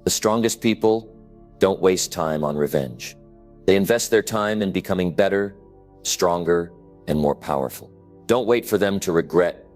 The strongest people don't waste time on revenge. They invest their time in becoming better, stronger, and more powerful. Don't wait for them to regret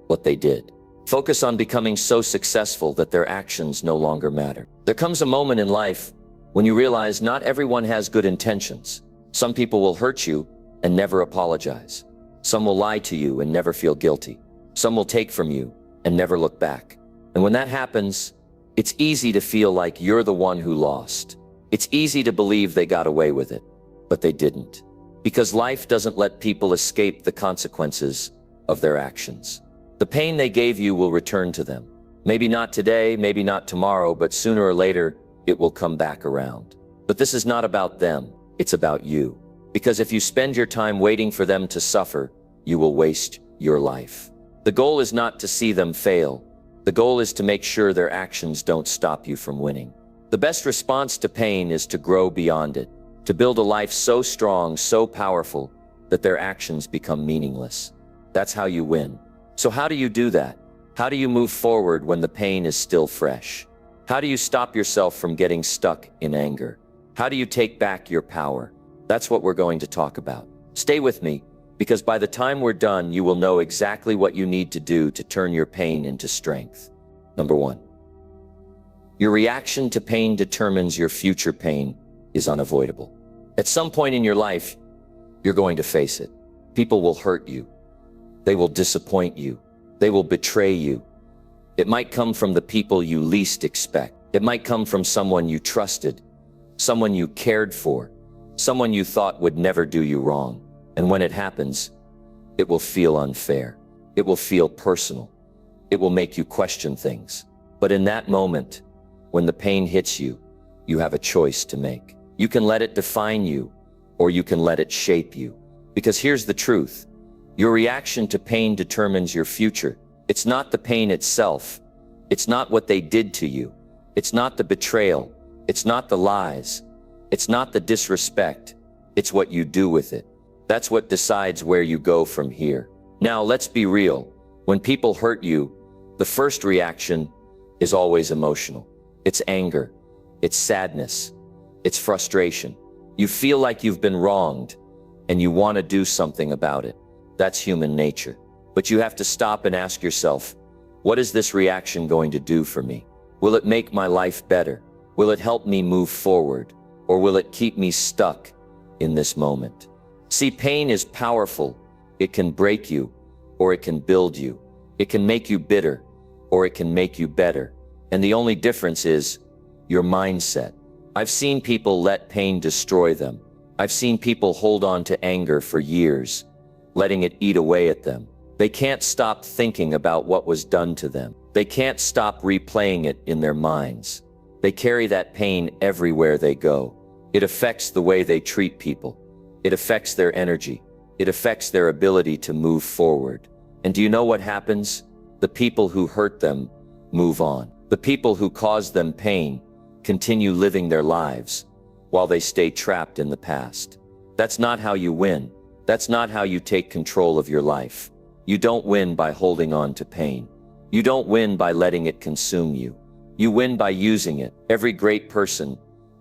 what they did. Focus on becoming so successful that their actions no longer matter. There comes a moment in life when you realize not everyone has good intentions. Some people will hurt you and never apologize. Some will lie to you and never feel guilty. Some will take from you and never look back. And when that happens, it's easy to feel like you're the one who lost. It's easy to believe they got away with it, but they didn't. Because life doesn't let people escape the consequences of their actions. The pain they gave you will return to them. Maybe not today, maybe not tomorrow, but sooner or later, it will come back around. But this is not about them, it's about you. Because if you spend your time waiting for them to suffer, you will waste your life. The goal is not to see them fail. The goal is to make sure their actions don't stop you from winning. The best response to pain is to grow beyond it, to build a life so strong, so powerful, that their actions become meaningless. That's how you win. So how do you do that? How do you move forward when the pain is still fresh? How do you stop yourself from getting stuck in anger? How do you take back your power? That's what we're going to talk about. Stay with me, because by the time we're done, you will know exactly what you need to do to turn your pain into strength. Number 1. Your reaction to pain determines your future. Pain is unavoidable. At some point in your life, you're going to face it. People will hurt you. They will disappoint you. They will betray you. It might come from the people you least expect. It might come from someone you trusted, someone you cared for, someone you thought would never do you wrong. And when it happens, it will feel unfair. It will feel personal. It will make you question things. But in that moment, when the pain hits you, you have a choice to make. You can let it define you, or you can let it shape you. Because here's the truth. Your reaction to pain determines your future. It's not the pain itself. It's not what they did to you. It's not the betrayal. It's not the lies. It's not the disrespect. It's what you do with it. That's what decides where you go from here. Now, let's be real. When people hurt you, the first reaction is always emotional. It's anger. It's sadness. It's frustration. You feel like you've been wronged, and you want to do something about it. That's human nature. But you have to stop and ask yourself, what is this reaction going to do for me? Will it make my life better? Will it help me move forward? Or will it keep me stuck in this moment? See, pain is powerful. It can break you, or it can build you. It can make you bitter, or it can make you better. And the only difference is your mindset. I've seen people let pain destroy them. I've seen people hold on to anger for years, letting it eat away at them. They can't stop thinking about what was done to them. They can't stop replaying it in their minds. They carry that pain everywhere they go. It affects the way they treat people. It affects their energy. It affects their ability to move forward. And do you know what happens? The people who hurt them move on. The people who caused them pain continue living their lives while they stay trapped in the past. That's not how you win. That's not how you take control of your life. You don't win by holding on to pain. You don't win by letting it consume you. You win by using it. Every great person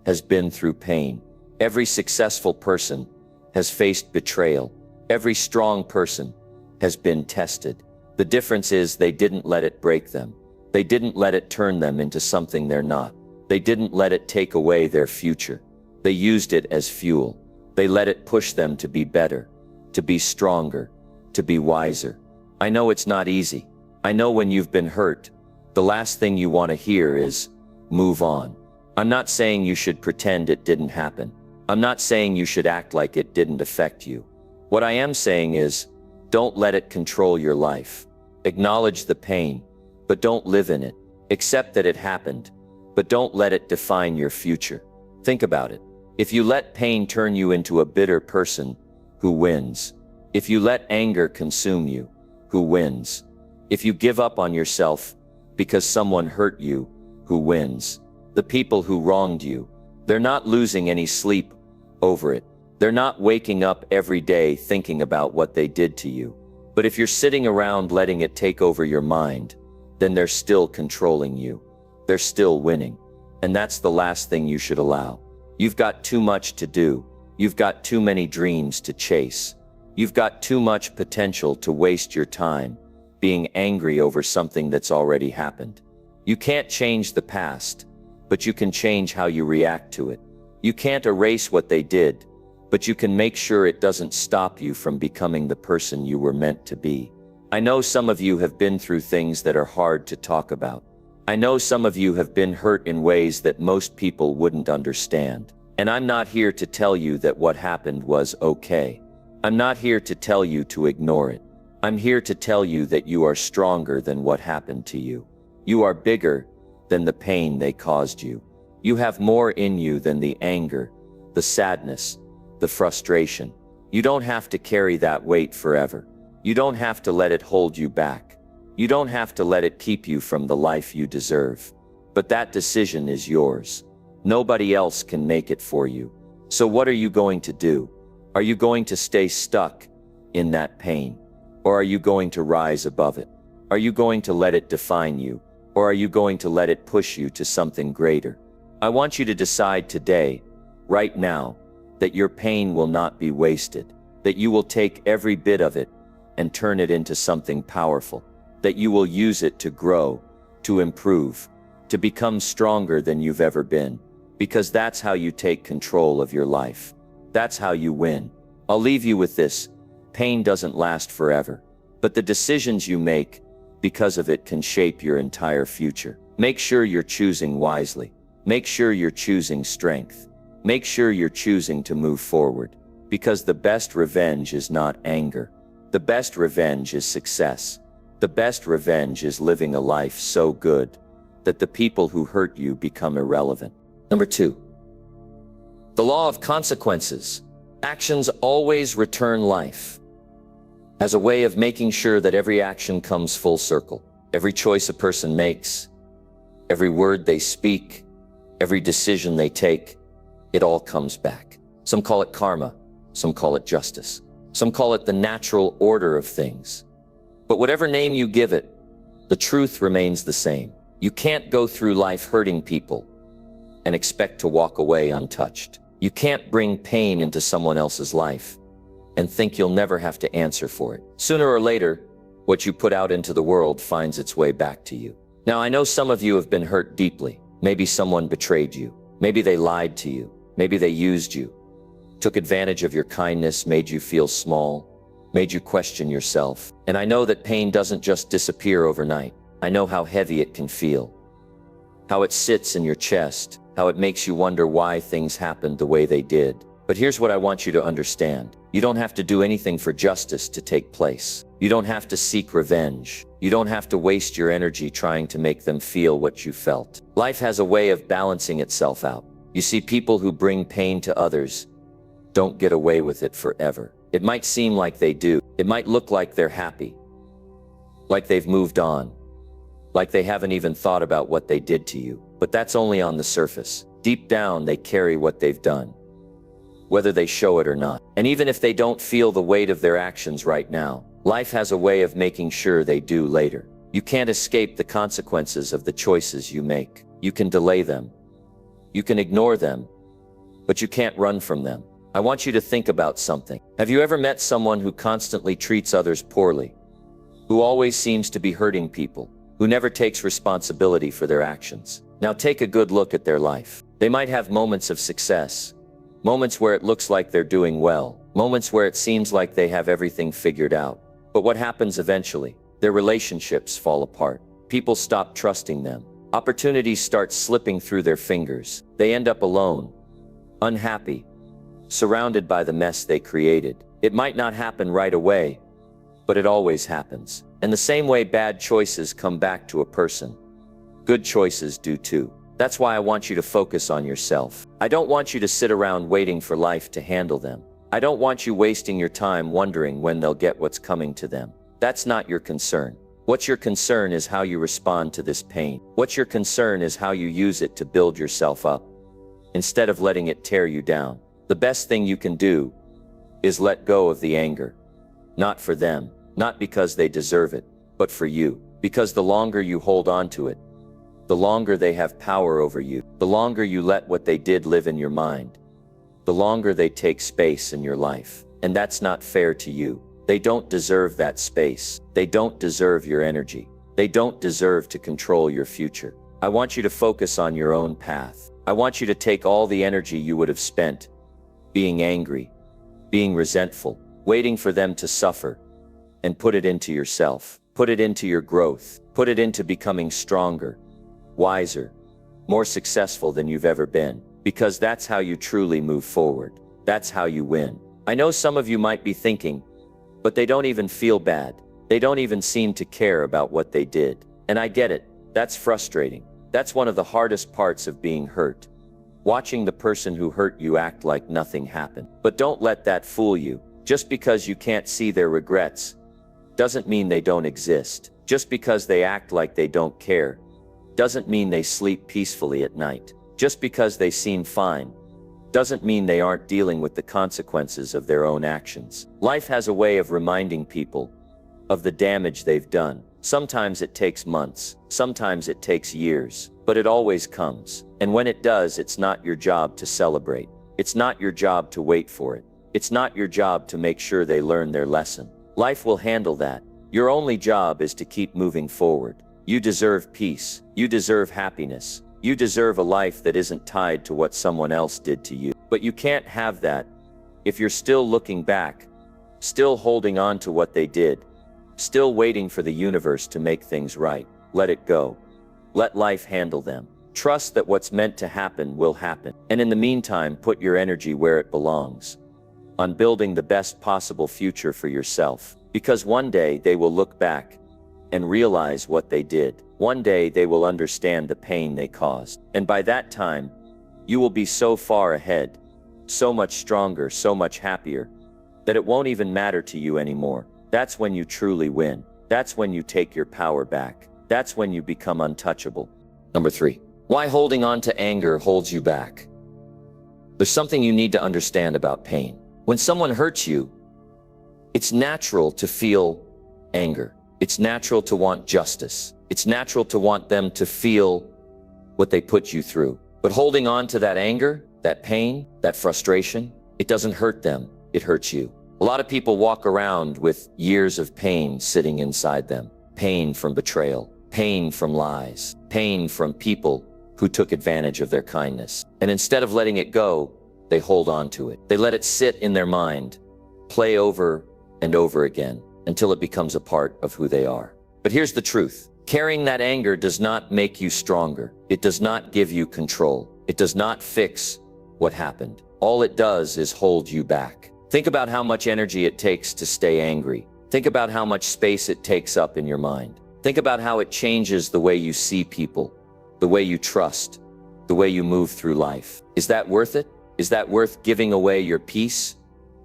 has been through pain. Every successful person has faced betrayal. Every strong person has been tested. The difference is they didn't let it break them. They didn't let it turn them into something they're not. They didn't let it take away their future. They used it as fuel. They let it push them to be better, to be stronger, to be wiser. I know it's not easy. I know when you've been hurt, the last thing you want to hear is, move on. I'm not saying you should pretend it didn't happen. I'm not saying you should act like it didn't affect you. What I am saying is, don't let it control your life. Acknowledge the pain, but don't live in it. Accept that it happened, but don't let it define your future. Think about it. If you let pain turn you into a bitter person, who wins? If you let anger consume you, who wins? If you give up on yourself because someone hurt you, who wins? The people who wronged you. They're not losing any sleep over it. They're not waking up every day thinking about what they did to you. But if you're sitting around letting it take over your mind, then they're still controlling you. They're still winning. And that's the last thing you should allow. You've got too much to do. You've got too many dreams to chase. You've got too much potential to waste your time being angry over something that's already happened. You can't change the past, but you can change how you react to it. You can't erase what they did, but you can make sure it doesn't stop you from becoming the person you were meant to be. I know some of you have been through things that are hard to talk about. I know some of you have been hurt in ways that most people wouldn't understand. And I'm not here to tell you that what happened was okay. I'm not here to tell you to ignore it. I'm here to tell you that you are stronger than what happened to you. You are bigger than the pain they caused you. You have more in you than the anger, the sadness, the frustration. You don't have to carry that weight forever. You don't have to let it hold you back. You don't have to let it keep you from the life you deserve. But that decision is yours. Nobody else can make it for you. So what are you going to do? Are you going to stay stuck in that pain? Or are you going to rise above it? Are you going to let it define you? Or are you going to let it push you to something greater? I want you to decide today, right now, that your pain will not be wasted, that you will take every bit of it and turn it into something powerful, that you will use it to grow, to improve, to become stronger than you've ever been, because that's how you take control of your life. That's how you win. I'll leave you with this. Pain doesn't last forever, but the decisions you make because of it can shape your entire future. Make sure you're choosing wisely. Make sure you're choosing strength. Make sure you're choosing to move forward, because the best revenge is not anger. The best revenge is success. The best revenge is living a life so good that the people who hurt you become irrelevant. Number 2, the law of consequences. Actions always return life. As a way of making sure that every action comes full circle, every choice a person makes, every word they speak, every decision they take, it all comes back. Some call it karma, some call it justice, some call it the natural order of things. But whatever name you give it, the truth remains the same. You can't go through life hurting people and expect to walk away untouched. You can't bring pain into someone else's life and think you'll never have to answer for it. Sooner or later, what you put out into the world finds its way back to you. Now, I know some of you have been hurt deeply. Maybe someone betrayed you. Maybe they lied to you. Maybe they used you, took advantage of your kindness, made you feel small, made you question yourself. And I know that pain doesn't just disappear overnight. I know how heavy it can feel, how it sits in your chest, how it makes you wonder why things happened the way they did. But here's what I want you to understand. You don't have to do anything for justice to take place. You don't have to seek revenge. You don't have to waste your energy trying to make them feel what you felt. Life has a way of balancing itself out. You see, people who bring pain to others don't get away with it forever. It might seem like they do. It might look like they're happy, like they've moved on, like they haven't even thought about what they did to you. But that's only on the surface. Deep down, they carry what they've done, whether they show it or not. And even if they don't feel the weight of their actions right now, life has a way of making sure they do later. You can't escape the consequences of the choices you make. You can delay them. You can ignore them, but you can't run from them. I want you to think about something. Have you ever met someone who constantly treats others poorly, who always seems to be hurting people, who never takes responsibility for their actions? Now take a good look at their life. They might have moments of success, moments where it looks like they're doing well, moments where it seems like they have everything figured out. But what happens eventually? Their relationships fall apart. People stop trusting them. Opportunities start slipping through their fingers. They end up alone, unhappy, surrounded by the mess they created. It might not happen right away, but it always happens. And the same way bad choices come back to a person, good choices do too. That's why I want you to focus on yourself. I don't want you to sit around waiting for life to handle them. I don't want you wasting your time wondering when they'll get what's coming to them. That's not your concern. What's your concern is how you respond to this pain. What's your concern is how you use it to build yourself up, instead of letting it tear you down. The best thing you can do is let go of the anger. Not for them, not because they deserve it, but for you. Because the longer you hold on to it, the longer they have power over you. The longer you let what they did live in your mind, the longer they take space in your life. And that's not fair to you. They don't deserve that space. They don't deserve your energy. They don't deserve to control your future. I want you to focus on your own path. I want you to take all the energy you would have spent being angry, being resentful, waiting for them to suffer, and put it into yourself. Put it into your growth. Put it into becoming stronger, wiser, more successful than you've ever been. Because that's how you truly move forward. That's how you win. I know some of you might be thinking, but they don't even feel bad. They don't even seem to care about what they did. And I get it. That's frustrating. That's one of the hardest parts of being hurt. Watching the person who hurt you act like nothing happened. But don't let that fool you. Just because you can't see their regrets doesn't mean they don't exist. Just because they act like they don't care doesn't mean they sleep peacefully at night. Just because they seem fine doesn't mean they aren't dealing with the consequences of their own actions. Life has a way of reminding people of the damage they've done. Sometimes it takes months, sometimes it takes years, but it always comes. And when it does, it's not your job to celebrate. It's not your job to wait for it. It's not your job to make sure they learn their lesson. Life will handle that. Your only job is to keep moving forward. You deserve peace. You deserve happiness. You deserve a life that isn't tied to what someone else did to you. But you can't have that if you're still looking back, still holding on to what they did, still waiting for the universe to make things right. Let it go. Let life handle them. Trust that what's meant to happen will happen. And in the meantime, put your energy where it belongs, on building the best possible future for yourself. Because one day they will look back and realize what they did. One day they will understand the pain they caused. And by that time, you will be so far ahead, so much stronger, so much happier, that it won't even matter to you anymore. That's when you truly win. That's when you take your power back. That's when you become untouchable. Number 3, why holding on to anger holds you back. There's something you need to understand about pain. When someone hurts you, it's natural to feel anger. It's natural to want justice. It's natural to want them to feel what they put you through. But holding on to that anger, that pain, that frustration, it doesn't hurt them, it hurts you. A lot of people walk around with years of pain sitting inside them. Pain from betrayal, pain from lies, pain from people who took advantage of their kindness. And instead of letting it go, they hold on to it. They let it sit in their mind, play over and over again, until it becomes a part of who they are. But here's the truth. Carrying that anger does not make you stronger. It does not give you control. It does not fix what happened. All it does is hold you back. Think about how much energy it takes to stay angry. Think about how much space it takes up in your mind. Think about how it changes the way you see people, the way you trust, the way you move through life. Is that worth it? Is that worth giving away your peace,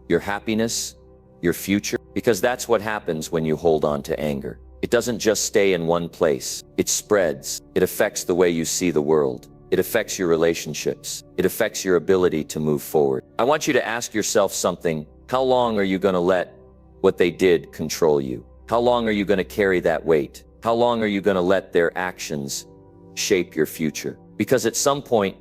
your happiness, your future? Because that's what happens when you hold on to anger. It doesn't just stay in one place. It spreads. It affects the way you see the world. It affects your relationships. It affects your ability to move forward. I want you to ask yourself something. How long are you going to let what they did control you? How long are you going to carry that weight? How long are you going to let their actions shape your future? Because at some point,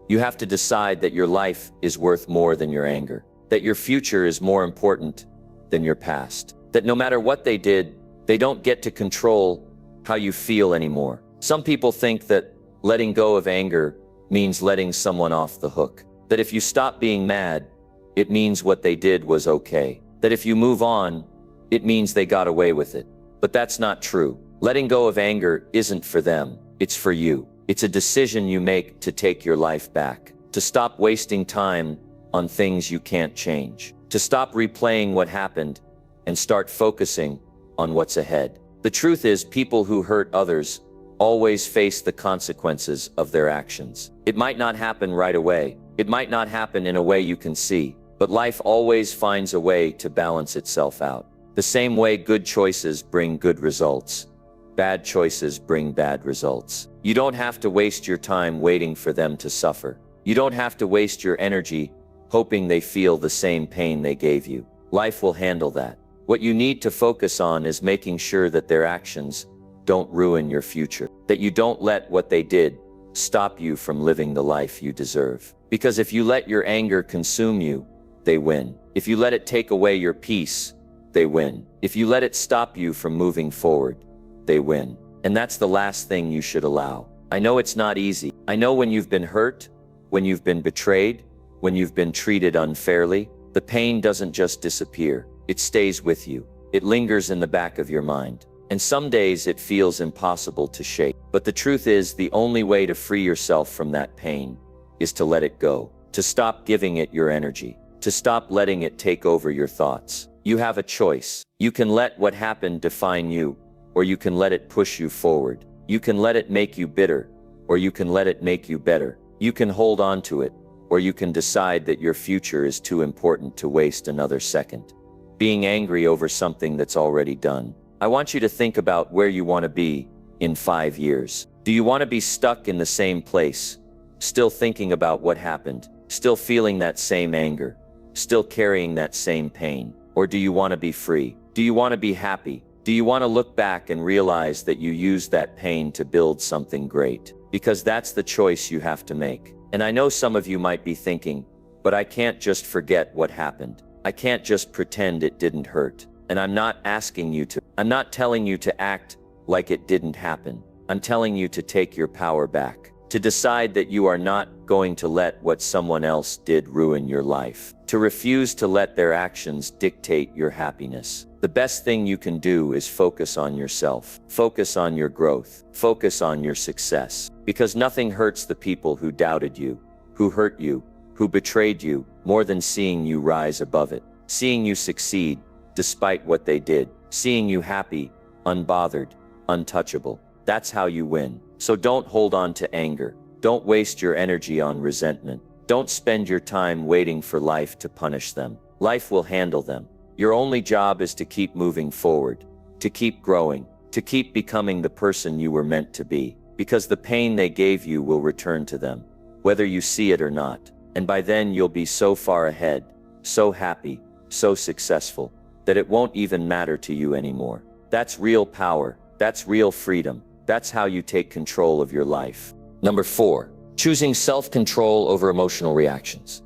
you have to decide that your life is worth more than your anger, that your future is more important than your past, that no matter what they did, they don't get to control how you feel anymore. Some people think that letting go of anger means letting someone off the hook, that if you stop being mad, it means what they did was okay, that if you move on, it means they got away with it. But that's not true. Letting go of anger isn't for them, it's for you. It's a decision you make to take your life back, to stop wasting time on things you can't change, to stop replaying what happened and start focusing on what's ahead. The truth is, people who hurt others always face the consequences of their actions. It might not happen right away. It might not happen in a way you can see, but life always finds a way to balance itself out. The same way good choices bring good results, bad choices bring bad results. You don't have to waste your time waiting for them to suffer. You don't have to waste your energy hoping they feel the same pain they gave you. Life will handle that. What you need to focus on is making sure that their actions don't ruin your future. That you don't let what they did stop you from living the life you deserve. Because if you let your anger consume you, they win. If you let it take away your peace, they win. If you let it stop you from moving forward, they win. And that's the last thing you should allow. I know it's not easy. I know when you've been hurt, when you've been betrayed, when you've been treated unfairly, the pain doesn't just disappear. It stays with you. It lingers in the back of your mind. And some days it feels impossible to shake. But the truth is, the only way to free yourself from that pain is to let it go, to stop giving it your energy, to stop letting it take over your thoughts. You have a choice. You can let what happened define you, or you can let it push you forward. You can let it make you bitter, or you can let it make you better. You can hold on to it, or you can decide that your future is too important to waste another second being angry over something that's already done. I want you to think about where you want to be in 5 years. Do you want to be stuck in the same place, still thinking about what happened, still feeling that same anger, still carrying that same pain? Or do you want to be free? Do you want to be happy? Do you want to look back and realize that you used that pain to build something great? Because that's the choice you have to make. And I know some of you might be thinking, but I can't just forget what happened. I can't just pretend it didn't hurt. And I'm not telling you to act like it didn't happen. I'm telling you to take your power back, to decide that you are not going to let what someone else did ruin your life, to refuse to let their actions dictate your happiness. The best thing you can do is focus on yourself, focus on your growth, focus on your success, because nothing hurts the people who doubted you, who hurt you, who betrayed you, more than seeing you rise above it, seeing you succeed despite what they did, seeing you happy, unbothered, untouchable. That's how you win. So don't hold on to anger. Don't waste your energy on resentment. Don't spend your time waiting for life to punish them. Life will handle them. Your only job is to keep moving forward, to keep growing, to keep becoming the person you were meant to be, because the pain they gave you will return to them, whether you see it or not. And by then you'll be so far ahead, so happy, so successful, that it won't even matter to you anymore. That's real power. That's real freedom. That's how you take control of your life. Number 4, choosing self-control over emotional reactions.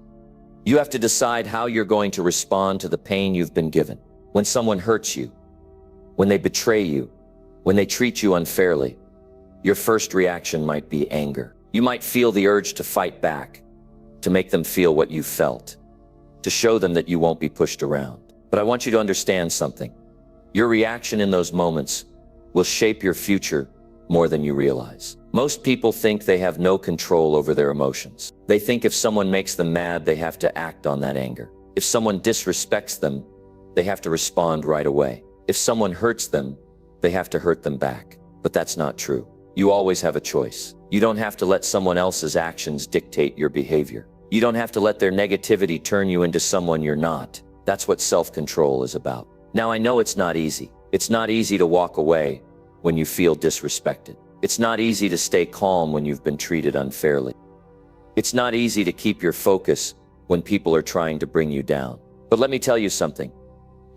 You have to decide how you're going to respond to the pain you've been given. When someone hurts you, when they betray you, when they treat you unfairly, your first reaction might be anger. You might feel the urge to fight back, to make them feel what you felt, to show them that you won't be pushed around. But I want you to understand something. Your reaction in those moments will shape your future more than you realize. Most people think they have no control over their emotions. They think if someone makes them mad, they have to act on that anger. If someone disrespects them, they have to respond right away. If someone hurts them, they have to hurt them back. But that's not true. You always have a choice. You don't have to let someone else's actions dictate your behavior. You don't have to let their negativity turn you into someone you're not. That's what self-control is about. Now, I know it's not easy. It's not easy to walk away when you feel disrespected. It's not easy to stay calm when you've been treated unfairly. It's not easy to keep your focus when people are trying to bring you down. But let me tell you something.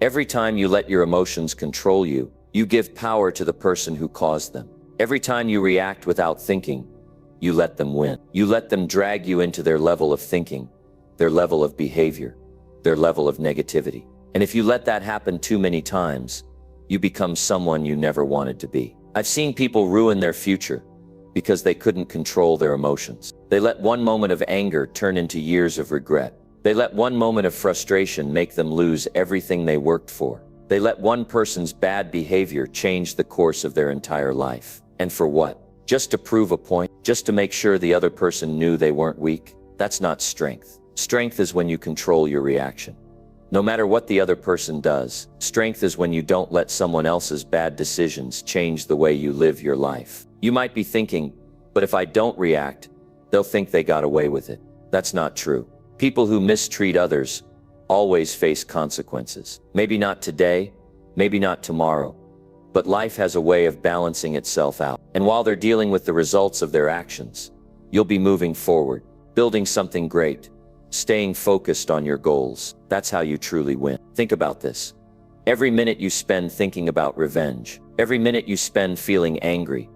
Every time you let your emotions control you, you give power to the person who caused them. Every time you react without thinking, you let them win. You let them drag you into their level of thinking, their level of behavior, their level of negativity. And if you let that happen too many times, you become someone you never wanted to be. I've seen people ruin their future because they couldn't control their emotions. They let one moment of anger turn into years of regret. They let one moment of frustration make them lose everything they worked for. They let one person's bad behavior change the course of their entire life. And for what? Just to prove a point? Just to make sure the other person knew they weren't weak? That's not strength. Strength is when you control your reaction. No matter what the other person does, strength is when you don't let someone else's bad decisions change the way you live your life. You might be thinking, but if I don't react, they'll think they got away with it. That's not true. People who mistreat others always face consequences. Maybe not today, maybe not tomorrow, but life has a way of balancing itself out. And while they're dealing with the results of their actions, you'll be moving forward, building something great, staying focused on your goals. That's how you truly win. Think about this. Every minute you spend thinking about revenge, Every minute you spend feeling angry,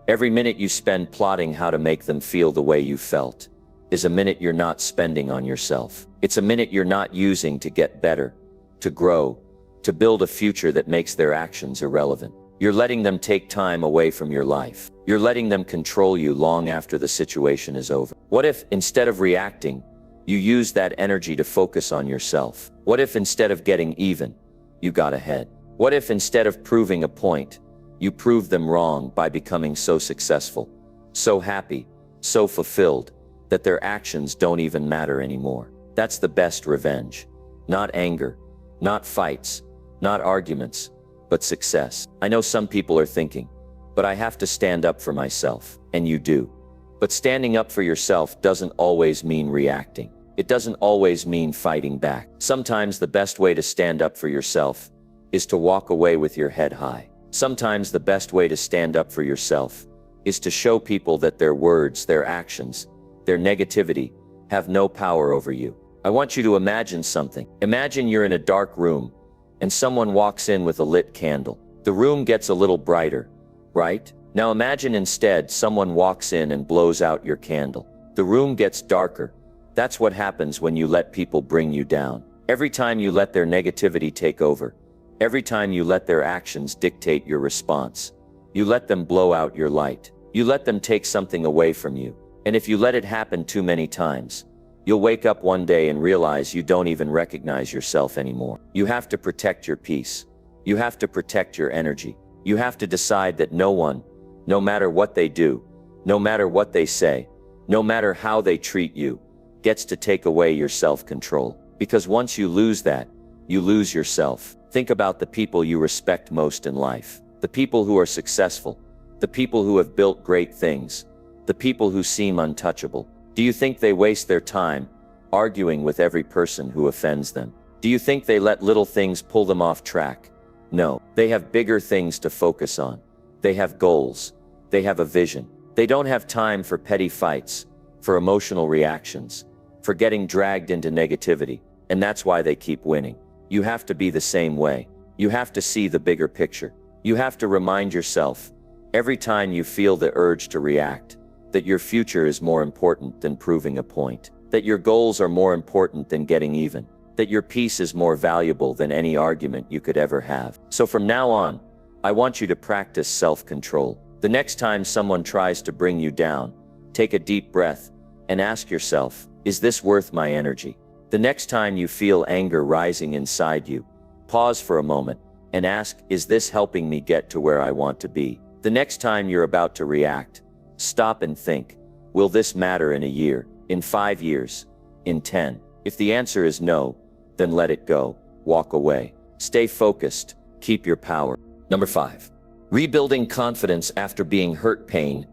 every minute you spend plotting how to make them feel the way you felt, is a minute you're not spending on yourself. It's a minute you're not using to get better, to grow, to build a future that makes their actions irrelevant. You're letting them take time away from your life. You're letting them control you long after the situation is over. What if, instead of reacting, you use that energy to focus on yourself? What if, instead of getting even, you got ahead? What if, instead of proving a point, you proved them wrong by becoming so successful, so happy, so fulfilled, that their actions don't even matter anymore? That's the best revenge. Not anger, not fights, not arguments, but success. I know some people are thinking, but I have to stand up for myself, and you do. But standing up for yourself doesn't always mean reacting. It doesn't always mean fighting back. Sometimes the best way to stand up for yourself is to walk away with your head high. Sometimes the best way to stand up for yourself is to show people that their words, their actions, their negativity have no power over you. I want you to imagine something. Imagine you're in a dark room and someone walks in with a lit candle. The room gets a little brighter, right? Now imagine instead someone walks in and blows out your candle. The room gets darker. That's what happens when you let people bring you down. Every time you let their negativity take over, every time you let their actions dictate your response, you let them blow out your light. You let them take something away from you. And if you let it happen too many times, you'll wake up one day and realize you don't even recognize yourself anymore. You have to protect your peace. You have to protect your energy. You have to decide that no one, no matter what they do, no matter what they say, no matter how they treat you, gets to take away your self-control. Because once you lose that, you lose yourself. Think about the people you respect most in life. The people who are successful. The people who have built great things. The people who seem untouchable. Do you think they waste their time arguing with every person who offends them? Do you think they let little things pull them off track? No, they have bigger things to focus on. They have goals. They have a vision. They don't have time for petty fights, for emotional reactions, for getting dragged into negativity. And that's why they keep winning. You have to be the same way. You have to see the bigger picture. You have to remind yourself, every time you feel the urge to react, that your future is more important than proving a point, that your goals are more important than getting even, that your peace is more valuable than any argument you could ever have. So from now on, I want you to practice self-control. The next time someone tries to bring you down, take a deep breath and ask yourself, is this worth my energy? The next time you feel anger rising inside you, pause for a moment and ask, is this helping me get to where I want to be? The next time you're about to react, stop and think, will this matter in a year, in 5 years, in 10? If the answer is no, then let it go. Walk away. Stay focused. Keep your power. Number 5. Rebuilding confidence after being hurt. Pain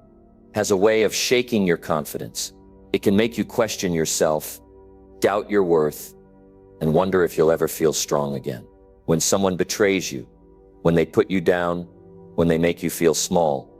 has a way of shaking your confidence. It can make you question yourself, doubt your worth, and wonder if you'll ever feel strong again. When someone betrays you, when they put you down, when they make you feel small,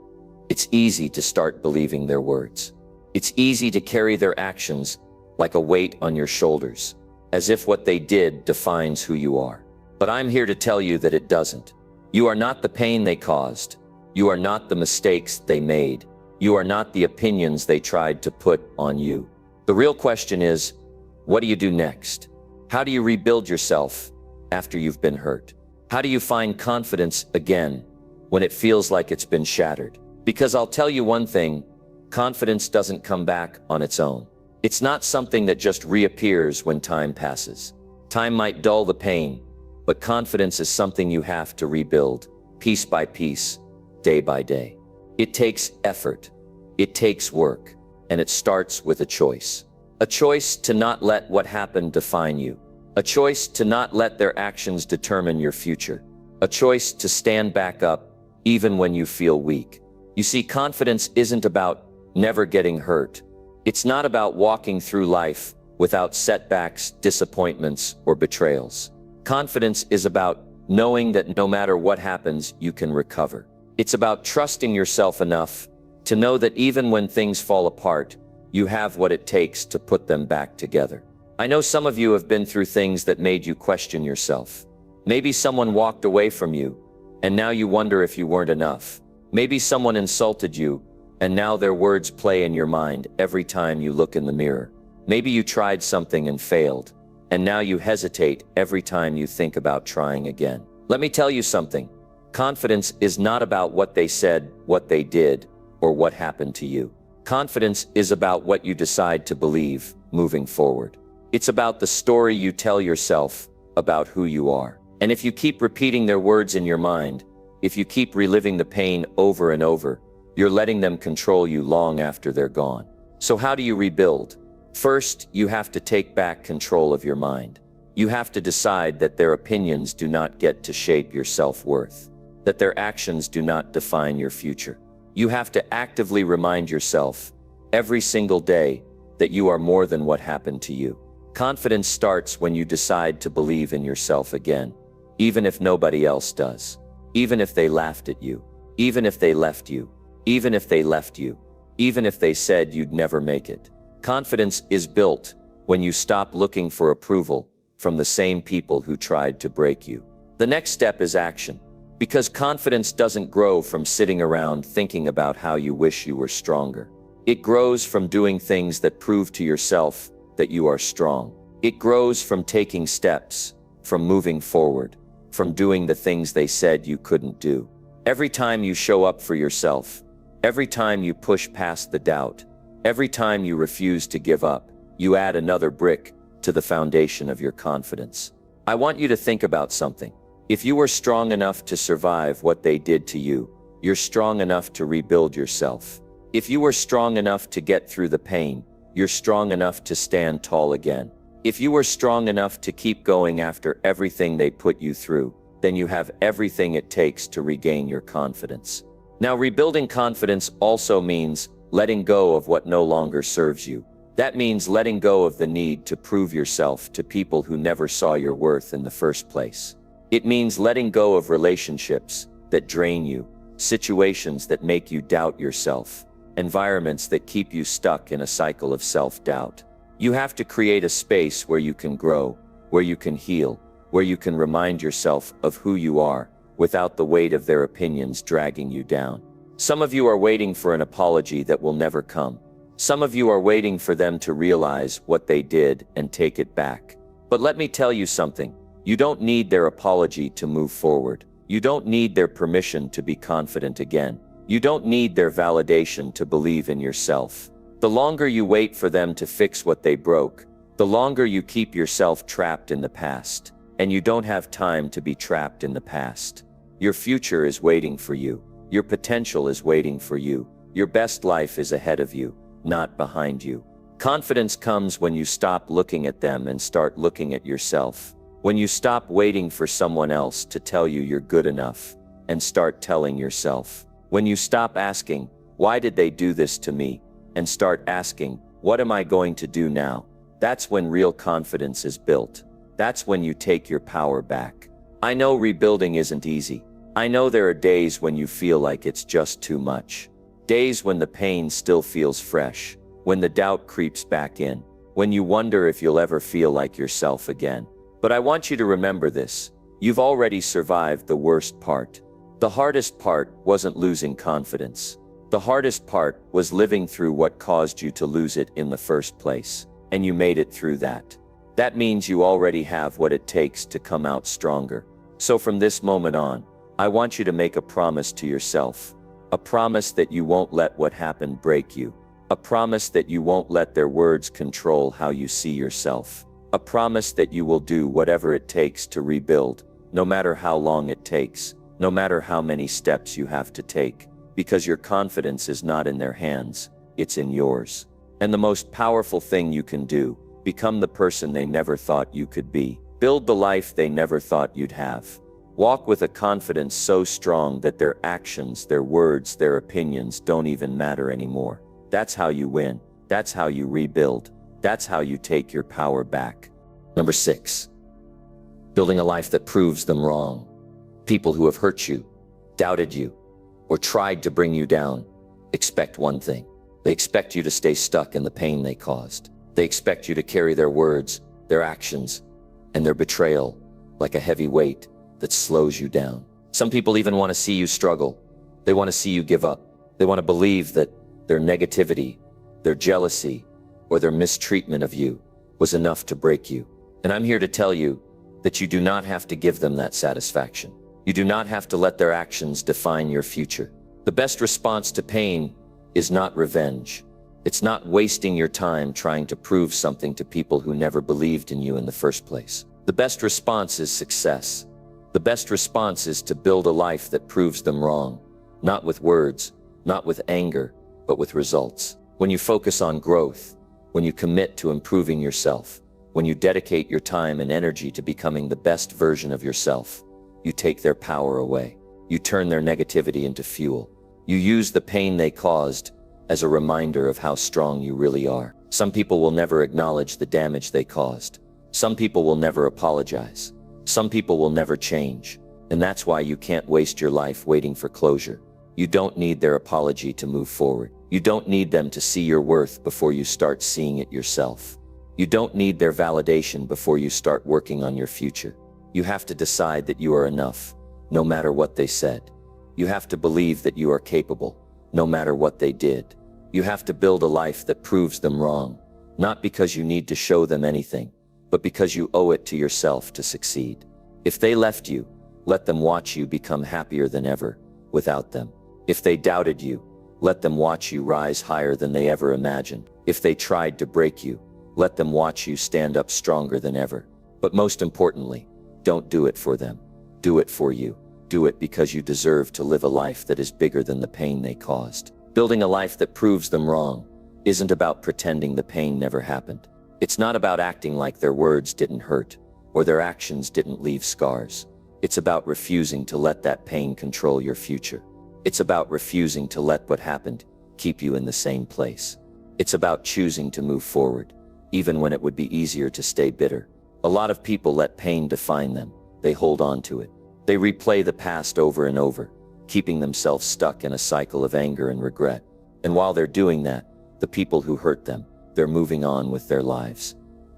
it's easy to start believing their words. It's easy to carry their actions like a weight on your shoulders, as if what they did defines who you are. But I'm here to tell you that it doesn't. You are not the pain they caused. You are not the mistakes they made. You are not the opinions they tried to put on you. The real question is, what do you do next? How do you rebuild yourself after you've been hurt? How do you find confidence again when it feels like it's been shattered? Because I'll tell you one thing, confidence doesn't come back on its own. It's not something that just reappears when time passes. Time might dull the pain, but confidence is something you have to rebuild, piece by piece, day by day. It takes effort, it takes work, and it starts with a choice. A choice to not let what happened define you. A choice to not let their actions determine your future. A choice to stand back up even when you feel weak. You see, confidence isn't about never getting hurt. It's not about walking through life without setbacks, disappointments, or betrayals. Confidence is about knowing that no matter what happens, you can recover. It's about trusting yourself enough to know that even when things fall apart, you have what it takes to put them back together. I know some of you have been through things that made you question yourself. Maybe someone walked away from you. and now you wonder if you weren't enough. Maybe someone insulted you, and now their words play in your mind every time you look in the mirror. Maybe you tried something and failed, and now you hesitate every time you think about trying again. Let me tell you something. Confidence is not about what they said, what they did, or what happened to you. Confidence is about what you decide to believe moving forward. It's about the story you tell yourself about who you are. And if you keep repeating their words in your mind, if you keep reliving the pain over and over, you're letting them control you long after they're gone. So how do you rebuild? First, you have to take back control of your mind. You have to decide that their opinions do not get to shape your self-worth, that their actions do not define your future. You have to actively remind yourself every single day that you are more than what happened to you. Confidence starts when you decide to believe in yourself again, even if nobody else does, even if they laughed at you, even if they left you, even if they left you, even if they said you'd never make it. Confidence is built when you stop looking for approval from the same people who tried to break you. The next step is action, because confidence doesn't grow from sitting around thinking about how you wish you were stronger. It grows from doing things that prove to yourself that you are strong. It grows from taking steps, from moving forward, from doing the things they said you couldn't do. Every time you show up for yourself, every time you push past the doubt, every time you refuse to give up, you add another brick to the foundation of your confidence. I want you to think about something. If you were strong enough to survive what they did to you, you're strong enough to rebuild yourself. If you were strong enough to get through the pain, you're strong enough to stand tall again. If you were strong enough to keep going after everything they put you through, then you have everything it takes to regain your confidence. Now, rebuilding confidence also means letting go of what no longer serves you. That means letting go of the need to prove yourself to people who never saw your worth in the first place. It means letting go of relationships that drain you, situations that make you doubt yourself, environments that keep you stuck in a cycle of self-doubt. You have to create a space where you can grow, where you can heal, where you can remind yourself of who you are without the weight of their opinions dragging you down. Some of you are waiting for an apology that will never come. Some of you are waiting for them to realize what they did and take it back. But let me tell you something. You don't need their apology to move forward. You don't need their permission to be confident again. You don't need their validation to believe in yourself. The longer you wait for them to fix what they broke, the longer you keep yourself trapped in the past. And you don't have time to be trapped in the past. Your future is waiting for you. Your potential is waiting for you. Your best life is ahead of you, not behind you. Confidence comes when you stop looking at them and start looking at yourself. When you stop waiting for someone else to tell you you're good enough and start telling yourself. When you stop asking, why did they do this to me? And start asking, what am I going to do now? That's when real confidence is built. That's when you take your power back. I know rebuilding isn't easy. I know there are days when you feel like it's just too much. Days when the pain still feels fresh, when the doubt creeps back in, when you wonder if you'll ever feel like yourself again. But I want you to remember this. You've already survived the worst part. The hardest part wasn't losing confidence. The hardest part was living through what caused you to lose it in the first place. And you made it through that. That means you already have what it takes to come out stronger. So from this moment on, I want you to make a promise to yourself. A promise that you won't let what happened break you. A promise that you won't let their words control how you see yourself. A promise that you will do whatever it takes to rebuild, no matter how long it takes, no matter how many steps you have to take, because your confidence is not in their hands, it's in yours. And the most powerful thing you can do, become the person they never thought you could be. Build the life they never thought you'd have. Walk with a confidence so strong that their actions, their words, their opinions don't even matter anymore. That's how you win. That's how you rebuild. That's how you take your power back. Number 6, building a life that proves them wrong. People who have hurt you, doubted you, or tried to bring you down, expect one thing. They expect you to stay stuck in the pain they caused. They expect you to carry their words, their actions, and their betrayal like a heavy weight that slows you down. Some people even want to see you struggle. They want to see you give up. They want to believe that their negativity, their jealousy, or their mistreatment of you was enough to break you. And I'm here to tell you that you do not have to give them that satisfaction. You do not have to let their actions define your future. The best response to pain is not revenge. It's not wasting your time trying to prove something to people who never believed in you in the first place. The best response is success. The best response is to build a life that proves them wrong, not with words, not with anger, but with results. When you focus on growth, when you commit to improving yourself, when you dedicate your time and energy to becoming the best version of yourself, you take their power away. You turn their negativity into fuel. You use the pain they caused as a reminder of how strong you really are. Some people will never acknowledge the damage they caused. Some people will never apologize. Some people will never change. And that's why you can't waste your life waiting for closure. You don't need their apology to move forward. You don't need them to see your worth before you start seeing it yourself. You don't need their validation before you start working on your future. You have to decide that you are enough, no matter what they said. You have to believe that you are capable, no matter what they did. You have to build a life that proves them wrong, not because you need to show them anything, but because you owe it to yourself to succeed. If they left you, let them watch you become happier than ever without them. If they doubted you, let them watch you rise higher than they ever imagined. If they tried to break you, let them watch you stand up stronger than ever. But most importantly, don't do it for them. Do it for you. Do it because you deserve to live a life that is bigger than the pain they caused. Building a life that proves them wrong isn't about pretending the pain never happened. It's not about acting like their words didn't hurt or their actions didn't leave scars. It's about refusing to let that pain control your future. It's about refusing to let what happened keep you in the same place. It's about choosing to move forward, even when it would be easier to stay bitter. A lot of people let pain define them. They hold on to it. They replay the past over and over, keeping themselves stuck in a cycle of anger and regret. And while they're doing that, the people who hurt them, they're moving on with their lives.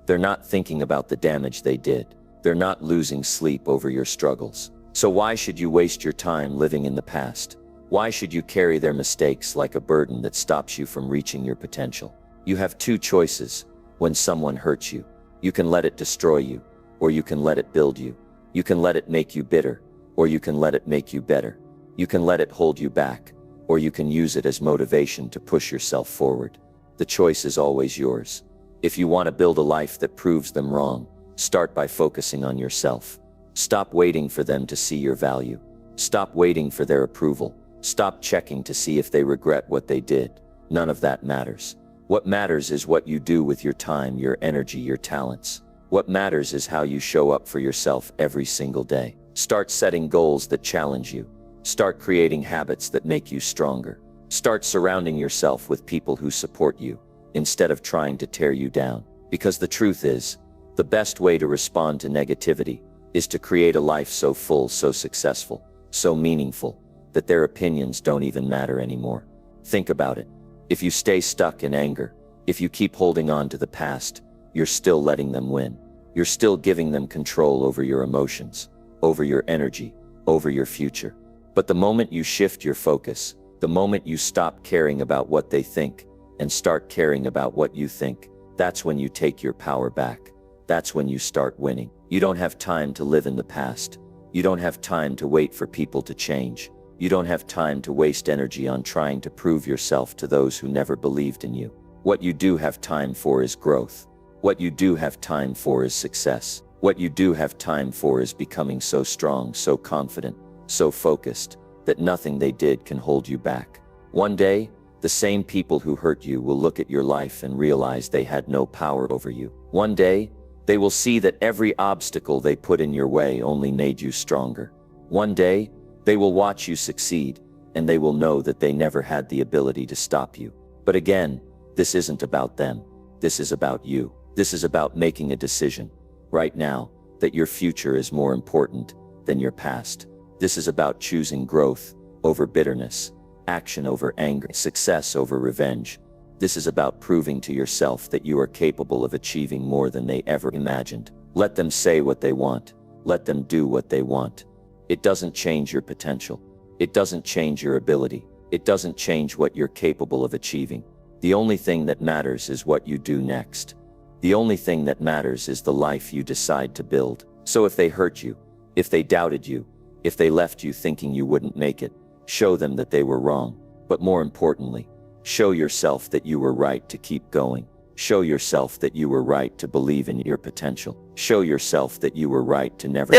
They're not thinking about the damage they did. They're not losing sleep over your struggles. So why should you waste your time living in the past? Why should you carry their mistakes like a burden that stops you from reaching your potential? You have two choices when someone hurts you. You can let it destroy you, or you can let it build you. You can let it make you bitter, or you can let it make you better. You can let it hold you back, or you can use it as motivation to push yourself forward. The choice is always yours. If you want to build a life that proves them wrong, start by focusing on yourself. Stop waiting for them to see your value. Stop waiting for their approval. Stop checking to see if they regret what they did. None of that matters. What matters is what you do with your time, your energy, your talents. What matters is how you show up for yourself every single day. Start setting goals that challenge you. Start creating habits that make you stronger. Start surrounding yourself with people who support you, instead of trying to tear you down. Because the truth is, the best way to respond to negativity is to create a life so full, so successful, so meaningful, that their opinions don't even matter anymore. Think about it. If you stay stuck in anger, if you keep holding on to the past, you're still letting them win. You're still giving them control over your emotions, over your energy, over your future. But the moment you shift your focus, the moment you stop caring about what they think and start caring about what you think, that's when you take your power back. That's when you start winning. You don't have time to live in the past. You don't have time to wait for people to change. You don't have time to waste energy on trying to prove yourself to those who never believed in you. What you do have time for is growth. What you do have time for is success. What you do have time for is becoming so strong, so confident, so focused, that nothing they did can hold you back. One day, the same people who hurt you will look at your life and realize they had no power over you. One day, they will see that every obstacle they put in your way only made you stronger. One day, they will watch you succeed, and they will know that they never had the ability to stop you. But again, this isn't about them. This is about you. This is about making a decision, right now, that your future is more important than your past. This is about choosing growth over bitterness, action over anger, success over revenge. This is about proving to yourself that you are capable of achieving more than they ever imagined. Let them say what they want. Let them do what they want. It doesn't change your potential. It doesn't change your ability. It doesn't change what you're capable of achieving. The only thing that matters is what you do next. The only thing that matters is the life you decide to build. So if they hurt you, if they doubted you, if they left you thinking you wouldn't make it, show them that they were wrong. But more importantly, show yourself that you were right to keep going. Show yourself that you were right to believe in your potential. Show yourself that you were right to never.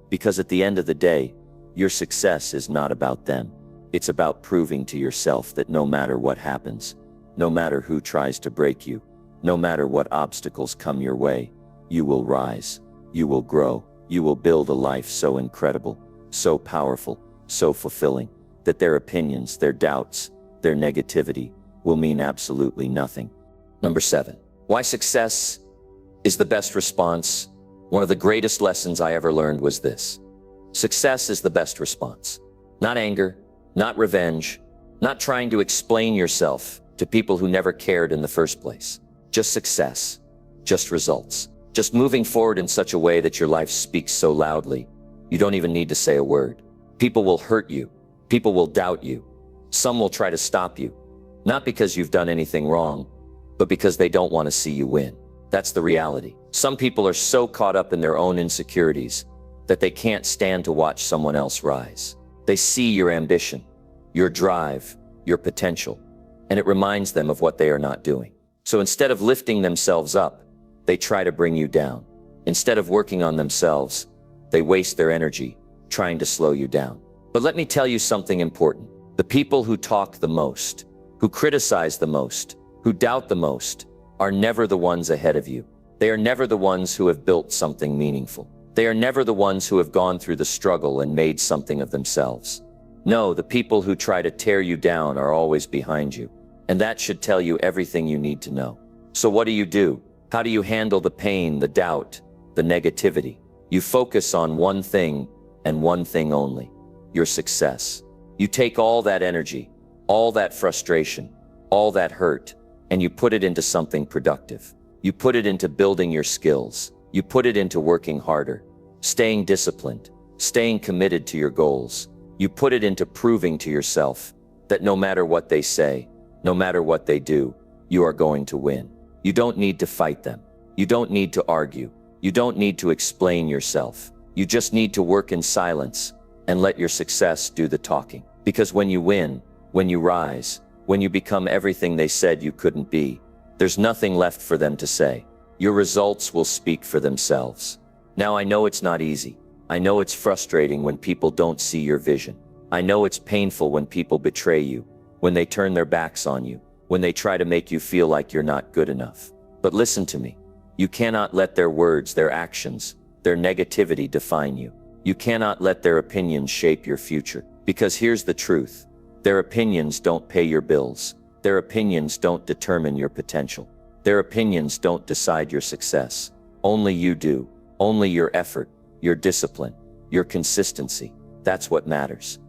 Because at the end of the day, your success is not about them. It's about proving to yourself that no matter what happens, no matter who tries to break you, no matter what obstacles come your way, you will rise, you will grow, you will build a life so incredible, so powerful, so fulfilling, that their opinions, their doubts, their negativity will mean absolutely nothing. Number 7. Why success is the best response. One of the greatest lessons I ever learned was this. Success is the best response. Not anger, not revenge, not trying to explain yourself to people who never cared in the first place. Just success, just results. Just moving forward in such a way that your life speaks so loudly, you don't even need to say a word. People will hurt you. People will doubt you. Some will try to stop you. Not because you've done anything wrong, but because they don't want to see you win. That's the reality. Some people are so caught up in their own insecurities that they can't stand to watch someone else rise. They see your ambition, your drive, your potential, and it reminds them of what they are not doing. So instead of lifting themselves up, they try to bring you down. Instead of working on themselves, they waste their energy trying to slow you down. But let me tell you something important. The people who talk the most, who criticize the most, who doubt the most, are never the ones ahead of you. They are never the ones who have built something meaningful. They are never the ones who have gone through the struggle and made something of themselves. No, the people who try to tear you down are always behind you. And that should tell you everything you need to know. So what do? How do you handle the pain, the doubt, the negativity? You focus on one thing and one thing only, your success. You take all that energy, all that frustration, all that hurt, and you put it into something productive. You put it into building your skills. You put it into working harder, staying disciplined, staying committed to your goals. You put it into proving to yourself that no matter what they say, no matter what they do, you are going to win. You don't need to fight them. You don't need to argue. You don't need to explain yourself. You just need to work in silence and let your success do the talking. Because when you win, when you rise, when you become everything they said you couldn't be, there's nothing left for them to say. Your results will speak for themselves. Now I know it's not easy. I know it's frustrating when people don't see your vision. I know it's painful when people betray you, when they turn their backs on you, when they try to make you feel like you're not good enough. But listen to me. You cannot let their words, their actions, their negativity define you. You cannot let their opinions shape your future. Because here's the truth. Their opinions don't pay your bills. Their opinions don't determine your potential. Their opinions don't decide your success. Only you do. Only your effort, your discipline, your consistency. That's what matters.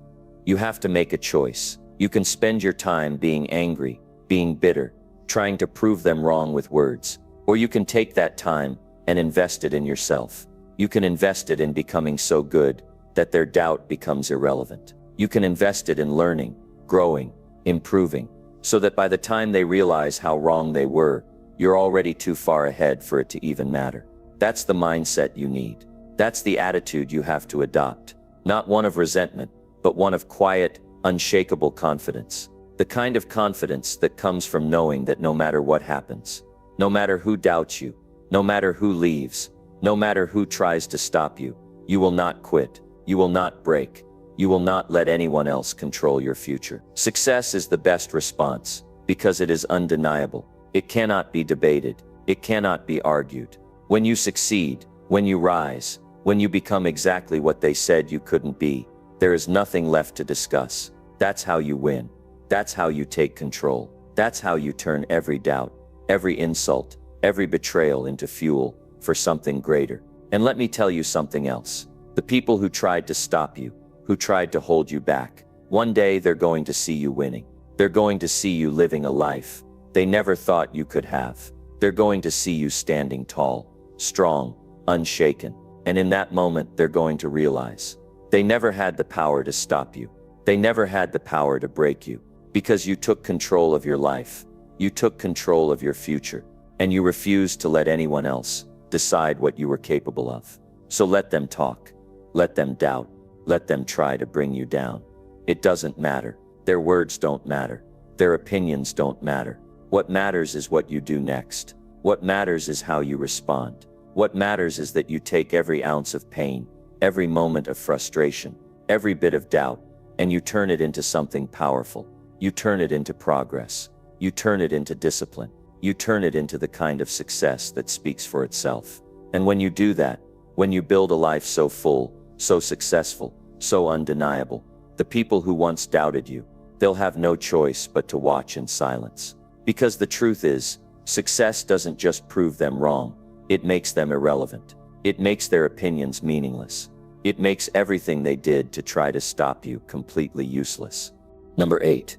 You have to make a choice. You can spend your time being angry, being bitter, trying to prove them wrong with words. Or you can take that time and invest it in yourself. You can invest it in becoming so good that their doubt becomes irrelevant. You can invest it in learning, growing, improving, so that by the time they realize how wrong they were, you're already too far ahead for it to even matter. That's the mindset you need. That's the attitude you have to adopt. Not one of resentment, but one of quiet, unshakable confidence. The kind of confidence that comes from knowing that no matter what happens, no matter who doubts you, no matter who leaves, no matter who tries to stop you, you will not quit. You will not break. You will not let anyone else control your future. Success is the best response because it is undeniable. It cannot be debated. It cannot be argued. When you succeed, when you rise, when you become exactly what they said you couldn't be, there is nothing left to discuss. That's how you win. That's how you take control. That's how you turn every doubt, every insult, every betrayal into fuel for something greater. And let me tell you something else. The people who tried to stop you, who tried to hold you back, one day they're going to see you winning. They're going to see you living a life they never thought you could have. They're going to see you standing tall, strong, unshaken. And in that moment, they're going to realize They never had the power to stop you. They never had the power to break you. Because you took control of your life. You took control of your future. And you refused to let anyone else decide what you were capable of. So let them talk. Let them doubt. Let them try to bring you down. It doesn't matter. Their words don't matter. Their opinions don't matter. What matters is what you do next. What matters is how you respond. What matters is that you take every ounce of pain, every moment of frustration, every bit of doubt, and you turn it into something powerful. You turn it into progress. You turn it into discipline. You turn it into the kind of success that speaks for itself. And when you do that, when you build a life so full, so successful, so undeniable, the people who once doubted you, they'll have no choice but to watch in silence. Because the truth is, success doesn't just prove them wrong, it makes them irrelevant. It makes their opinions meaningless. It makes everything they did to try to stop you completely useless. Number 8.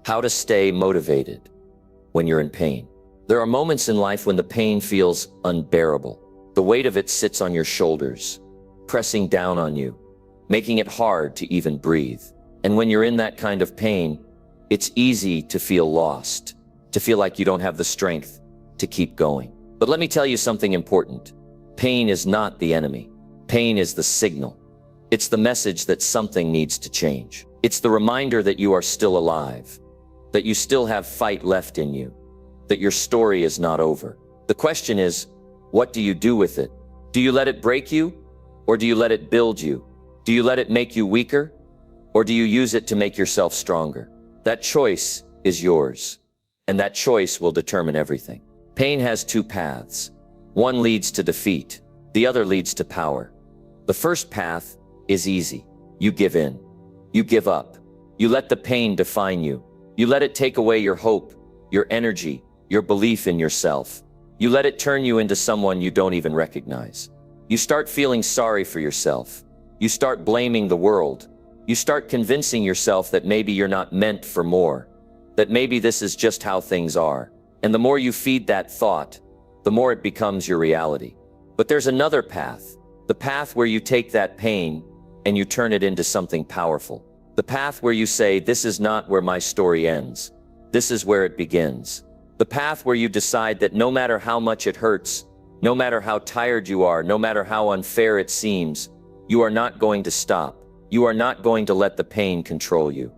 How to stay motivated when you're in pain. There are moments in life when the pain feels unbearable. The weight of it sits on your shoulders, pressing down on you, making it hard to even breathe. And when you're in that kind of pain, it's easy to feel lost, to feel like you don't have the strength to keep going. But let me tell you something important. Pain is not the enemy. Pain is the signal. It's the message that something needs to change. It's the reminder that you are still alive, that you still have fight left in you, that your story is not over. The question is, what do you do with it? Do you let it break you? Or do you let it build you? Do you let it make you weaker? Or do you use it to make yourself stronger? That choice is yours, and that choice will determine everything. Pain has two paths. One leads to defeat, the other leads to power. The first path is easy. You give in. You give up. You let the pain define you. You let it take away your hope, your energy, your belief in yourself. You let it turn you into someone you don't even recognize. You start feeling sorry for yourself. You start blaming the world. You start convincing yourself that maybe you're not meant for more, that maybe this is just how things are. And the more you feed that thought, the more it becomes your reality. But there's another path, the path where you take that pain and you turn it into something powerful. The path where you say, this is not where my story ends. This is where it begins. The path where you decide that no matter how much it hurts, no matter how tired you are, no matter how unfair it seems, you are not going to stop. You are not going to let the pain control you.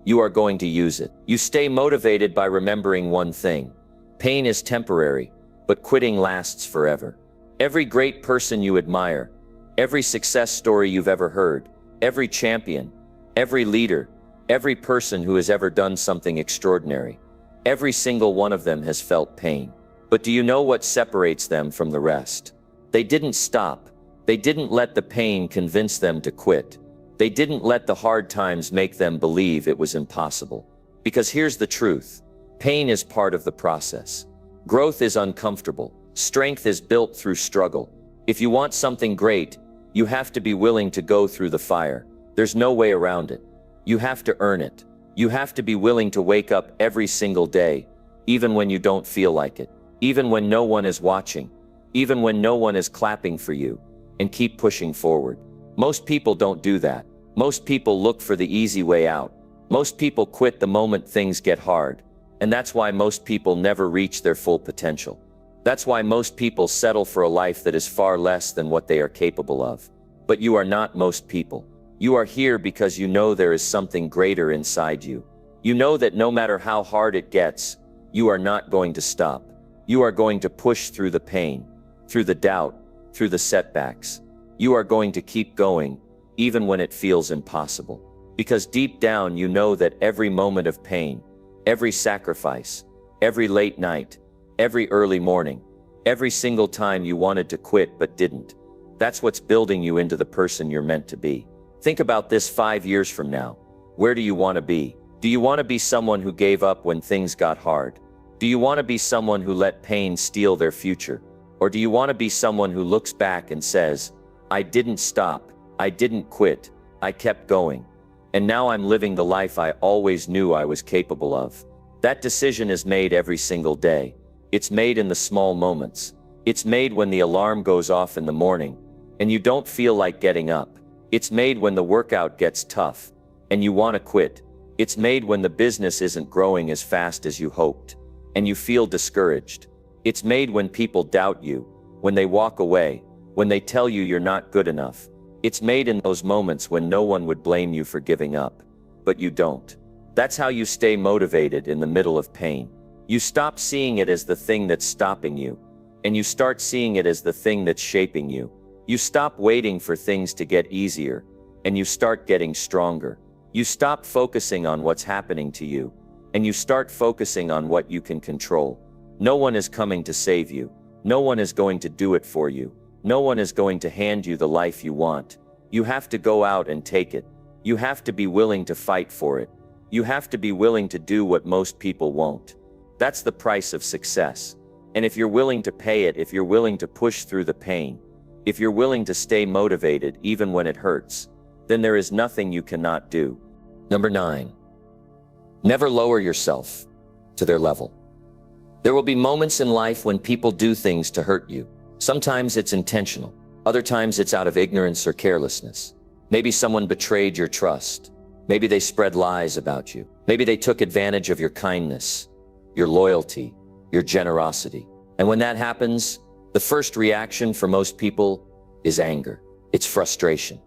You are going to use it. You stay motivated by remembering one thing. Pain is temporary, but quitting lasts forever. Every great person you admire, every success story you've ever heard, every champion, every leader, every person who has ever done something extraordinary, every single one of them has felt pain. But do you know what separates them from the rest? They didn't stop. They didn't let the pain convince them to quit. They didn't let the hard times make them believe it was impossible. Because here's the truth. Pain is part of the process. Growth is uncomfortable. Strength is built through struggle. If you want something great, you have to be willing to go through the fire. There's no way around it. You have to earn it. You have to be willing to wake up every single day, even when you don't feel like it, even when no one is watching, even when no one is clapping for you, and keep pushing forward. Most people don't do that. Most people look for the easy way out. Most people quit the moment things get hard. And that's why most people never reach their full potential. That's why most people settle for a life that is far less than what they are capable of. But you are not most people. You are here because you know there is something greater inside you. You know that no matter how hard it gets, you are not going to stop. You are going to push through the pain, through the doubt, through the setbacks. You are going to keep going, even when it feels impossible. Because deep down you know that every moment of pain, every sacrifice, every late night, every early morning, every single time you wanted to quit but didn't, that's what's building you into the person you're meant to be. Think about this 5 years from now. Where do you want to be? Do you want to be someone who gave up when things got hard? Do you want to be someone who let pain steal their future? Or do you want to be someone who looks back and says, I didn't stop, I didn't quit, I kept going. And now I'm living the life I always knew I was capable of. That decision is made every single day. It's made in the small moments. It's made when the alarm goes off in the morning, and you don't feel like getting up. It's made when the workout gets tough and you want to quit. It's made when the business isn't growing as fast as you hoped and you feel discouraged. It's made when people doubt you, when they walk away, when they tell you you're not good enough. It's made in those moments when no one would blame you for giving up, but you don't. That's how you stay motivated in the middle of pain. You stop seeing it as the thing that's stopping you, and you start seeing it as the thing that's shaping you. You stop waiting for things to get easier, and you start getting stronger. You stop focusing on what's happening to you, and you start focusing on what you can control. No one is coming to save you. No one is going to do it for you. No one is going to hand you the life you want. You have to go out and take it. You have to be willing to fight for it. You have to be willing to do what most people won't. That's the price of success. And if you're willing to pay it, if you're willing to push through the pain, if you're willing to stay motivated even when it hurts, then there is nothing you cannot do. Number 9. Never lower yourself to their level. There will be moments in life when people do things to hurt you. Sometimes it's intentional. Other times it's out of ignorance or carelessness. Maybe someone betrayed your trust. Maybe they spread lies about you. Maybe they took advantage of your kindness, your loyalty, your generosity. And when that happens, the first reaction for most people is anger. It's frustration.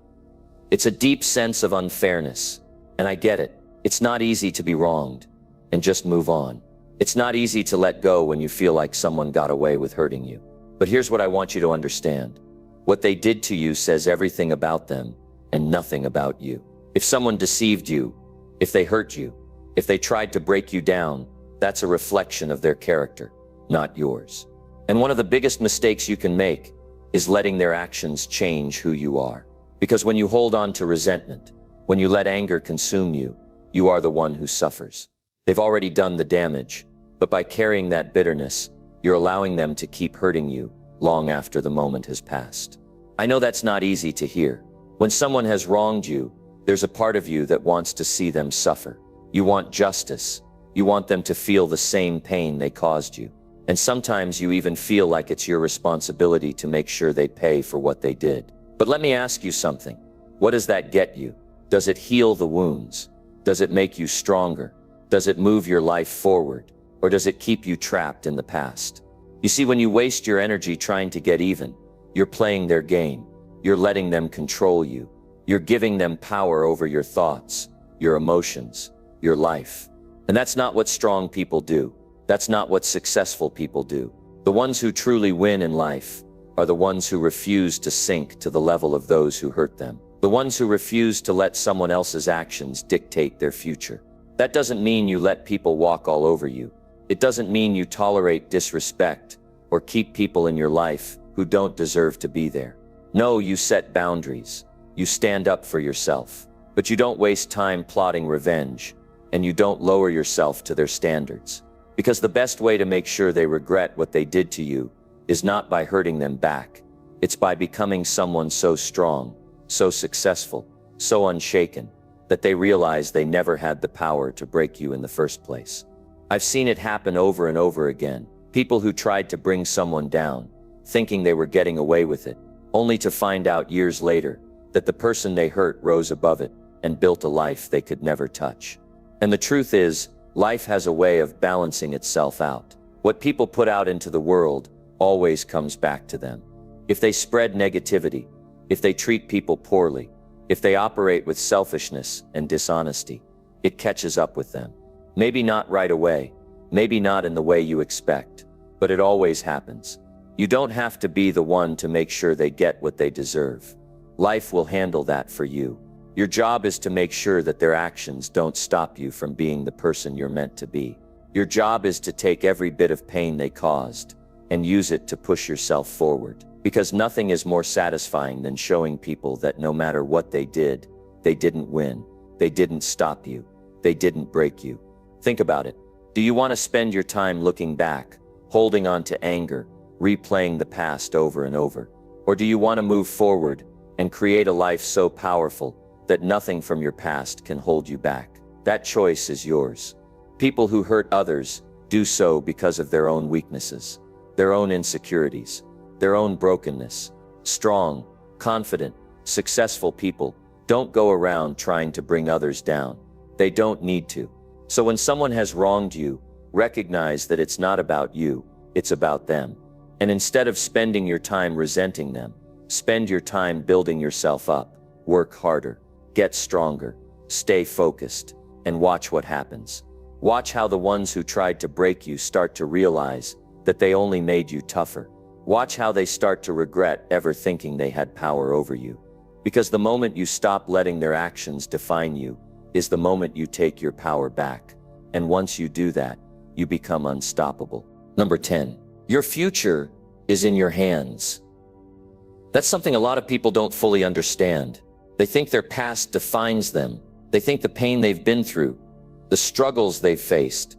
It's a deep sense of unfairness. And I get it. It's not easy to be wronged and just move on. It's not easy to let go when you feel like someone got away with hurting you. But here's what I want you to understand. What they did to you says everything about them and nothing about you. If someone deceived you, if they hurt you, if they tried to break you down, that's a reflection of their character, not yours. And one of the biggest mistakes you can make is letting their actions change who you are. Because when you hold on to resentment, when you let anger consume you, you are the one who suffers. They've already done the damage, but by carrying that bitterness, you're allowing them to keep hurting you long after the moment has passed. I know that's not easy to hear. When someone has wronged you, there's a part of you that wants to see them suffer. You want justice. You want them to feel the same pain they caused you. And sometimes you even feel like it's your responsibility to make sure they pay for what they did. But let me ask you something. What does that get you? Does it heal the wounds? Does it make you stronger? Does it move your life forward? Or does it keep you trapped in the past? You see, when you waste your energy trying to get even, you're playing their game. You're letting them control you. You're giving them power over your thoughts, your emotions, your life. And that's not what strong people do. That's not what successful people do. The ones who truly win in life are the ones who refuse to sink to the level of those who hurt them. The ones who refuse to let someone else's actions dictate their future. That doesn't mean you let people walk all over you. It doesn't mean you tolerate disrespect or keep people in your life who don't deserve to be there. No, you set boundaries. You stand up for yourself. But you don't waste time plotting revenge, and you don't lower yourself to their standards. Because the best way to make sure they regret what they did to you is not by hurting them back. It's by becoming someone so strong, so successful, so unshaken, that they realize they never had the power to break you in the first place. I've seen it happen over and over again. People who tried to bring someone down, thinking they were getting away with it, only to find out years later that the person they hurt rose above it and built a life they could never touch. And the truth is, life has a way of balancing itself out. What people put out into the world always comes back to them. If they spread negativity, if they treat people poorly, if they operate with selfishness and dishonesty, it catches up with them. Maybe not right away, maybe not in the way you expect, but it always happens. You don't have to be the one to make sure they get what they deserve. Life will handle that for you. Your job is to make sure that their actions don't stop you from being the person you're meant to be. Your job is to take every bit of pain they caused and use it to push yourself forward. Because nothing is more satisfying than showing people that no matter what they did, they didn't win. They didn't stop you. They didn't break you. Think about it. Do you want to spend your time looking back, holding on to anger, replaying the past over and over? Or do you want to move forward and create a life so powerful that nothing from your past can hold you back? That choice is yours. People who hurt others do so because of their own weaknesses, their own insecurities, their own brokenness. Strong, confident, Successful people don't go around trying to bring others down. They don't need to. So when someone has wronged you, recognize that it's not about you, it's about them. And instead of spending your time resenting them, spend your time building yourself up. Work harder, get stronger, stay focused, and watch what happens. Watch how the ones who tried to break you start to realize that they only made you tougher. Watch how they start to regret ever thinking they had power over you. Because the moment you stop letting their actions define you is the moment you take your power back. And once you do that, you become unstoppable. Number 10, your future is in your hands. That's something a lot of people don't fully understand. They think their past defines them. They think the pain they've been through, the struggles they've faced,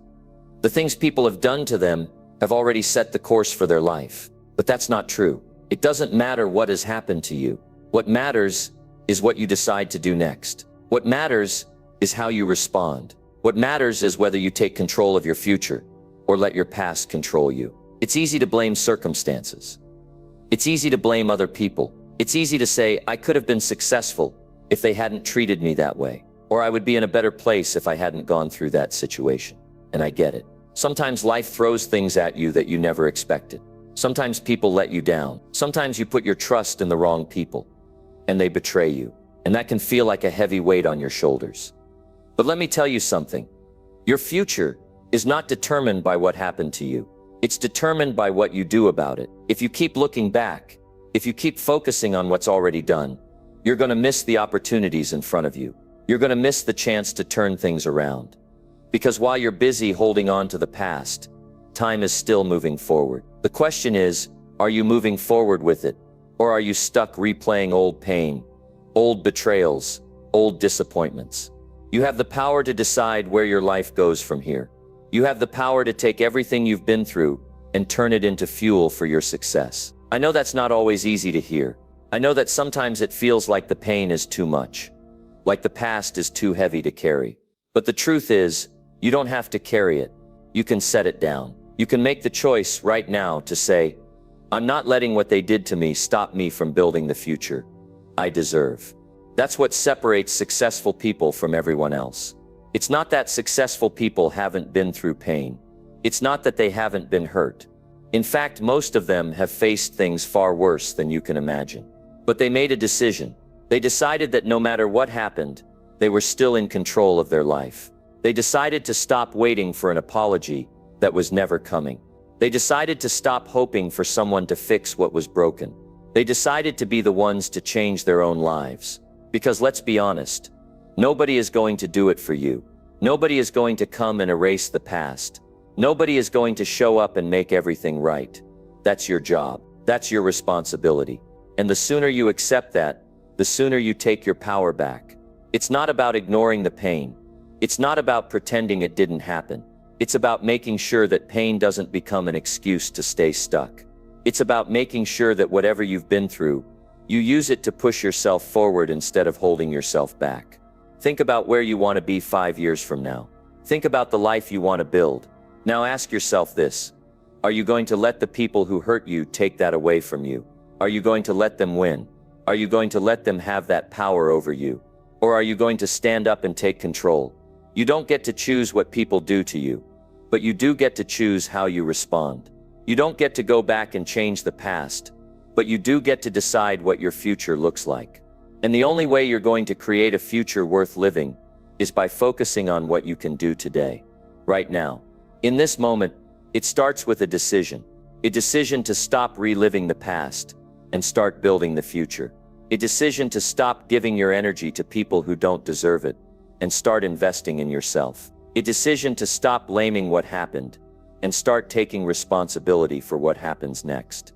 the things people have done to them have already set the course for their life. But that's not true. It doesn't matter what has happened to you. What matters is what you decide to do next. What matters is how you respond. What matters is whether you take control of your future or let your past control you. It's easy to blame circumstances. It's easy to blame other people. It's easy to say, I could have been successful if they hadn't treated me that way, or I would be in a better place if I hadn't gone through that situation. And I get it. Sometimes life throws things at you that you never expected. Sometimes people let you down. Sometimes you put your trust in the wrong people, and they betray you. And that can feel like a heavy weight on your shoulders. But let me tell you something. Your future is not determined by what happened to you. It's determined by what you do about it. If you keep looking back, if you keep focusing on what's already done, you're going to miss the opportunities in front of you. You're going to miss the chance to turn things around. Because while you're busy holding on to the past, time is still moving forward. The question is, are you moving forward with it? Or are you stuck replaying old pain, old betrayals, old disappointments? You have the power to decide where your life goes from here. You have the power to take everything you've been through and turn it into fuel for your success. I know that's not always easy to hear. I know that sometimes it feels like the pain is too much, like the past is too heavy to carry. But the truth is, you don't have to carry it. You can set it down. You can make the choice right now to say, I'm not letting what they did to me stop me from building the future I deserve. That's what separates successful people from everyone else. It's not that successful people haven't been through pain. It's not that they haven't been hurt. In fact, most of them have faced things far worse than you can imagine. But they made a decision. They decided that no matter what happened, they were still in control of their life. They decided to stop waiting for an apology that was never coming. They decided to stop hoping for someone to fix what was broken. They decided to be the ones to change their own lives. Because let's be honest, nobody is going to do it for you. Nobody is going to come and erase the past. Nobody is going to show up and make everything right. That's your job. That's your responsibility. And the sooner you accept that, the sooner you take your power back. It's not about ignoring the pain. It's not about pretending it didn't happen. It's about making sure that pain doesn't become an excuse to stay stuck. It's about making sure that whatever you've been through, you use it to push yourself forward instead of holding yourself back. Think about where you want to be 5 years from now. Think about the life you want to build. Now ask yourself this. Are you going to let the people who hurt you take that away from you? Are you going to let them win? Are you going to let them have that power over you? Or are you going to stand up and take control? You don't get to choose what people do to you, but you do get to choose how you respond. You don't get to go back and change the past, but you do get to decide what your future looks like. And the only way you're going to create a future worth living is by focusing on what you can do today, right now. In this moment, it starts with a decision to stop reliving the past and start building the future. A decision to stop giving your energy to people who don't deserve it and start investing in yourself. A decision to stop blaming what happened and start taking responsibility for what happens next.